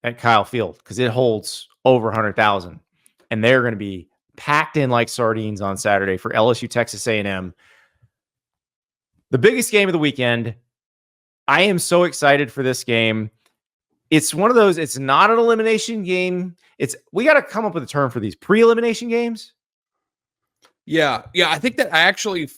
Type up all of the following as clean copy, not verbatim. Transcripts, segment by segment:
at Kyle Field because it holds over 100,000, and they're going to be packed in like sardines on Saturday for LSU Texas A&M. The biggest game of the weekend. I am so excited for this game. It's one of those, it's not an elimination game. We got to come up with a term for these pre-elimination games. Yeah. I think that I actually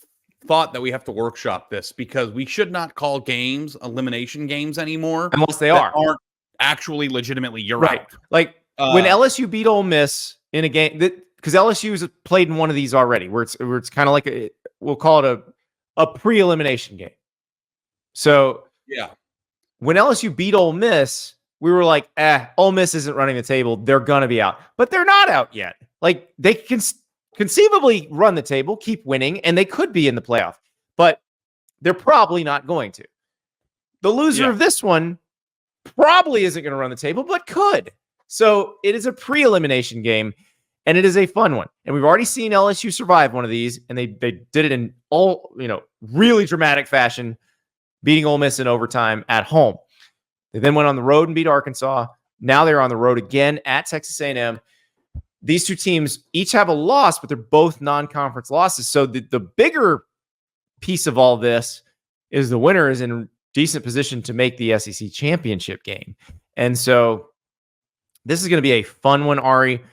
thought that we have to workshop this because we should not call games elimination games anymore. Unless they aren't actually legitimately you're right. Out. Like when LSU beat Ole Miss in a game because LSU's played in one of these already where it's kind of like we'll call it a pre-elimination game. So yeah, when LSU beat Ole Miss, we were like, Ole Miss isn't running the table. They're going to be out. But they're not out yet. Like, they can conceivably run the table, keep winning, and they could be in the playoff. But they're probably not going to. The loser of this one probably isn't going to run the table, but could. So it is a pre-elimination game, and it is a fun one. And we've already seen LSU survive one of these, and they did it in really dramatic fashion, beating Ole Miss in overtime at home. They then went on the road and beat Arkansas. Now they're on the road again at Texas A&M. These two teams each have a loss, but they're both non-conference losses. So the bigger piece of all this is the winner is in decent position to make the SEC championship game. And so this is going to be a fun one, Ari.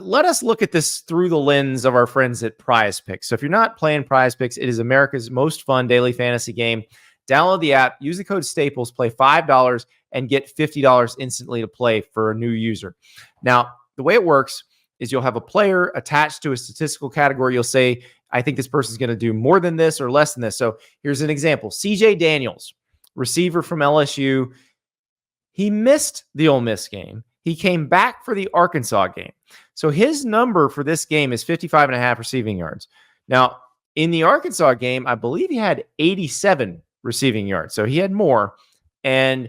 Let us look at this through the lens of our friends at Prize Picks. So if you're not playing Prize Picks, it is America's most fun daily fantasy game. Download the app, use the code STAPLES, play $5, and get $50 instantly to play for a new user. Now, the way it works is you'll have a player attached to a statistical category. You'll say, I think this person's going to do more than this or less than this. So here's an example. CJ Daniels, receiver from LSU. He missed the Ole Miss game. He came back for the Arkansas game. So his number for this game is 55.5 receiving yards. Now, in the Arkansas game, I believe he had 87 receiving yards. So he had more. And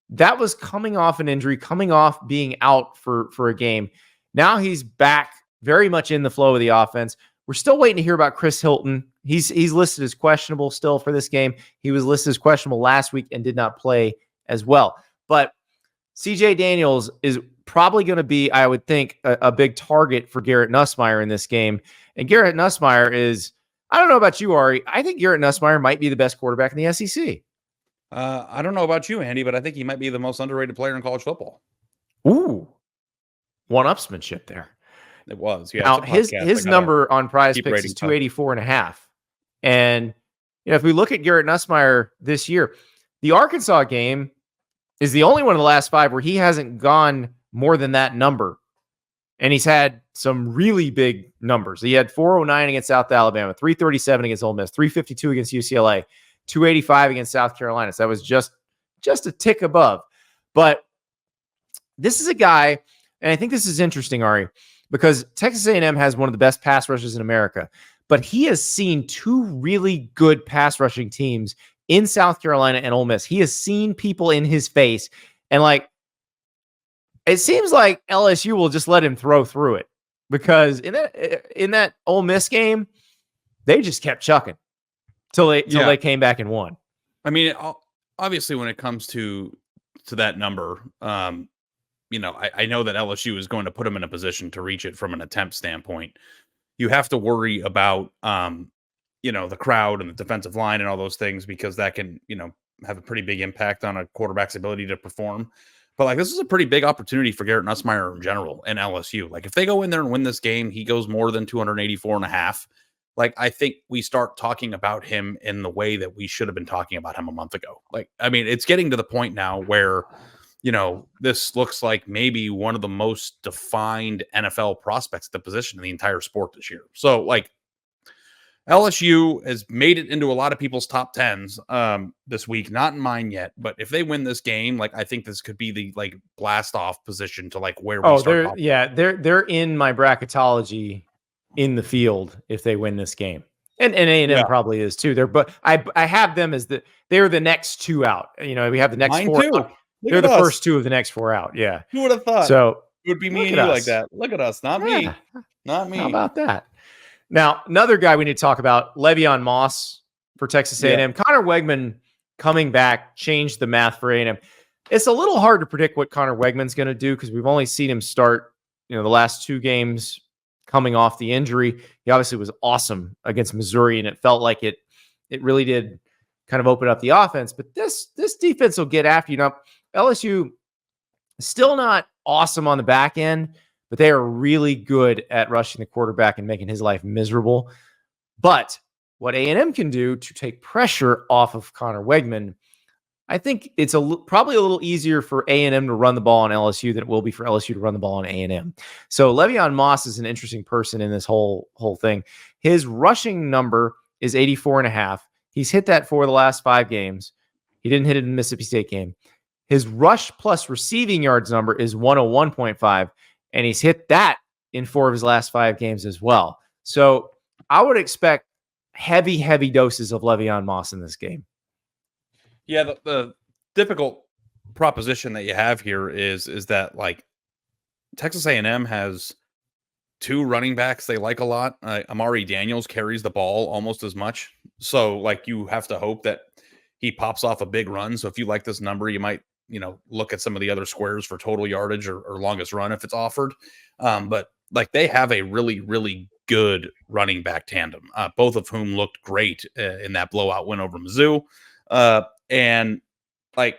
that was coming off an injury, coming off being out for a game. Now he's back very much in the flow of the offense. We're still waiting to hear about Chris Hilton. He's listed as questionable still for this game. He was listed as questionable last week and did not play as well. But CJ Daniels is probably going to be, I would think, a big target for Garrett Nussmeier in this game. And Garrett Nussmeier is, I don't know about you, Ari. I think Garrett Nussmeier might be the best quarterback in the SEC. I don't know about you, Andy, but I think he might be the most underrated player in college football. Ooh, one-upsmanship there. It was, yeah. Now, his number on Prize Picks is 284.5. And if we look at Garrett Nussmeier this year, the Arkansas game is the only one of the last 5 where he hasn't gone more than that number. And he's had some really big numbers. He had 409 against South Alabama, 337 against Ole Miss, 352 against UCLA, 285 against South Carolina. So that was just a tick above. But this is a guy, and I think this is interesting, Ari, because Texas A&M has one of the best pass rushers in America. But he has seen 2 really good pass rushing teams in South Carolina and Ole Miss. He has seen people in his face. And it seems like LSU will just let him throw through it. Because in that Ole Miss game, they just kept chucking till they came back and won. I mean, obviously, when it comes to that number, I know that LSU is going to put him in a position to reach it from an attempt standpoint. You have to worry about, the crowd and the defensive line and all those things because that can, have a pretty big impact on a quarterback's ability to perform. But this is a pretty big opportunity for Garrett Nussmeier in general and LSU. If they go in there and win this game, he goes more than 284.5. I think we start talking about him in the way that we should have been talking about him a month ago. It's getting to the point now where, this looks like maybe one of the most defined NFL prospects at the position in the entire sport this year. So LSU has made it into a lot of people's top 10s this week, not in mine yet, but if they win this game, I think this could be the blast off position to where we start. They're in my bracketology in the field if they win this game. And A&M probably is too. But I have them as they're the next 2 out. We have the next mine 4 too. out. They're the first 2 of the next 4 out. Yeah. Who would have thought? So it would be me and you like that. Look at us. Not me. Not me. How about that? Now, another guy we need to talk about, Le'Veon Moss for Texas A&M. Conner Weigman coming back changed the math for A&M. It's a little hard to predict what Conner Weigman's going to do because we've only seen him start, the last 2 games coming off the injury. He obviously was awesome against Missouri, and it felt like it really did kind of open up the offense. But this defense will get after you. LSU still not awesome on the back end, but they are really good at rushing the quarterback and making his life miserable. But what A&M can do to take pressure off of Conner Weigman, I think it's probably a little easier for A&M to run the ball on LSU than it will be for LSU to run the ball on A&M. So Le'Veon Moss is an interesting person in this whole thing. His rushing number is 84.5. He's hit that for the last 5 games. He didn't hit it in the Mississippi State game. His rush plus receiving yards number is 101.5, and he's hit that in 4 of his last 5 games as well. So I would expect heavy doses of Le'Veon Moss in this game. Yeah, the difficult proposition that you have here is that like Texas A&M has 2 running backs they like a lot. Amari Daniels carries the ball almost as much. So like you have to hope that he pops off a big run. So if you like this number, you might, look at some of the other squares for total yardage or longest run if it's offered. But like they have a really good running back tandem, both of whom looked great in that blowout win over Mizzou. And like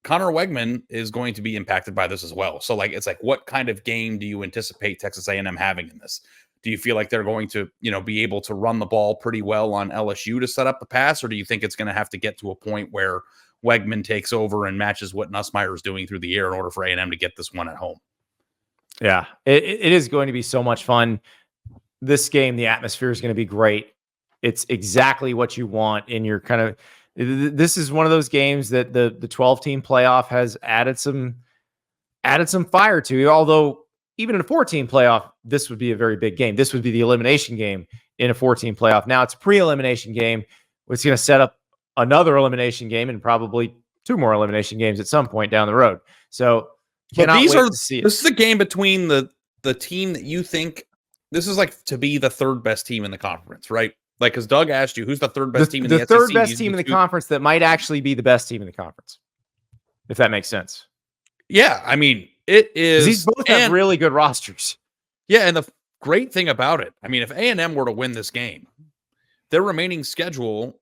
Conner Weigman is going to be impacted by this as well. So like, it's like, what kind of game do you anticipate Texas A&M having in this? Do you feel like they're going to, be able to run the ball pretty well on LSU to set up the pass? Or do you think it's going to have to get to a point where Weigman takes over and matches what Nussmeier is doing through the air in order for A&M to get this one at home? Yeah, it is going to be so much fun. This game, the atmosphere is going to be great. It's exactly what you want in your kind of, this is one of those games that the 12-team playoff has added some fire to. Although even in a 14 playoff, this would be a very big game. This would be the elimination game in a 14 playoff. Now it's a pre-elimination game. It's going to set up another elimination game and probably 2 more elimination games at some point down the road. So this is a game between the team that you think this is like to be the 3rd best team in the conference, right? Like, because Doug asked you, who's the 3rd best team in the SEC? The 3rd best team in the conference that might actually be the best team in the conference, if that makes sense. Yeah, I mean, it is. These both have really good rosters. Yeah, and the great thing about it, I mean, if A&M were to win this game, their remaining schedule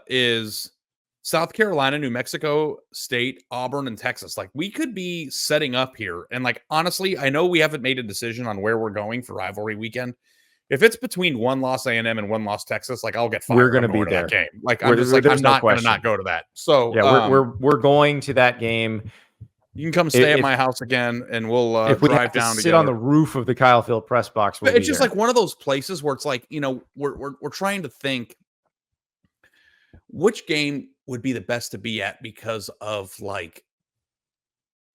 is South Carolina, New Mexico State, Auburn, and Texas. Like, we could be setting up here. And, like, honestly, I know we haven't made a decision on where we're going for rivalry weekend. If it's between 1 loss A&M and 1 loss Texas, like I'll get fired. We're going to be there. That game. Like I'm just like I'm not going to not go to that. So yeah, we're going to that game. You can come stay at my house again, and we'll drive down to sit on the roof of the Kyle Field press box. It's just like one of those places where it's like we're trying to think which game would be the best to be at because of like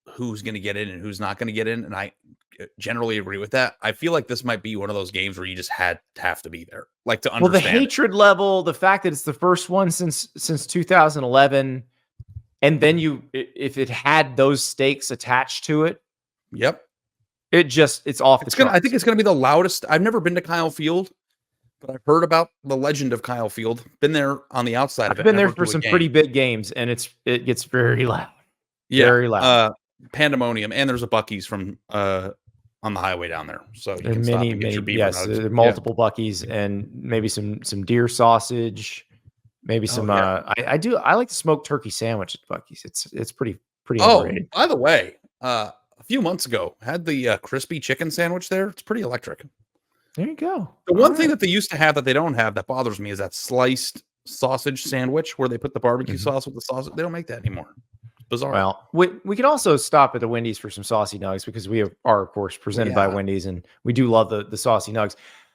who's going to get in and who's not going to get in, and I generally agree with that. I feel like this might be one of those games where you just have to be there, like to understand. Well, the hatred level, the fact that it's the first one since 2011, and then if it had those stakes attached to it, yep, it's off. I think it's gonna be the loudest. I've never been to Kyle Field, but I've heard about the legend of Kyle Field. Been there on the outside of it. I've been there for some pretty big games, and it gets very loud. Yeah, very loud. Pandemonium, and there's a Buc-ee's from on the highway down there, so you can stop and get your beef. Yes, there are multiple Buc-ee's and maybe some deer sausage, maybe some. I like the smoked turkey sandwich at Buc-ee's. It's pretty underrated. By the way, a few months ago had the crispy chicken sandwich there. It's pretty electric. There you go. The one thing that they used to have that they don't have that bothers me is that sliced sausage sandwich where they put the barbecue sauce with the sausage. They don't make that anymore. Bizarre. Well, we can also stop at the Wendy's for some saucy nugs because we are, of course, presented by Wendy's, and we do love the saucy nugs.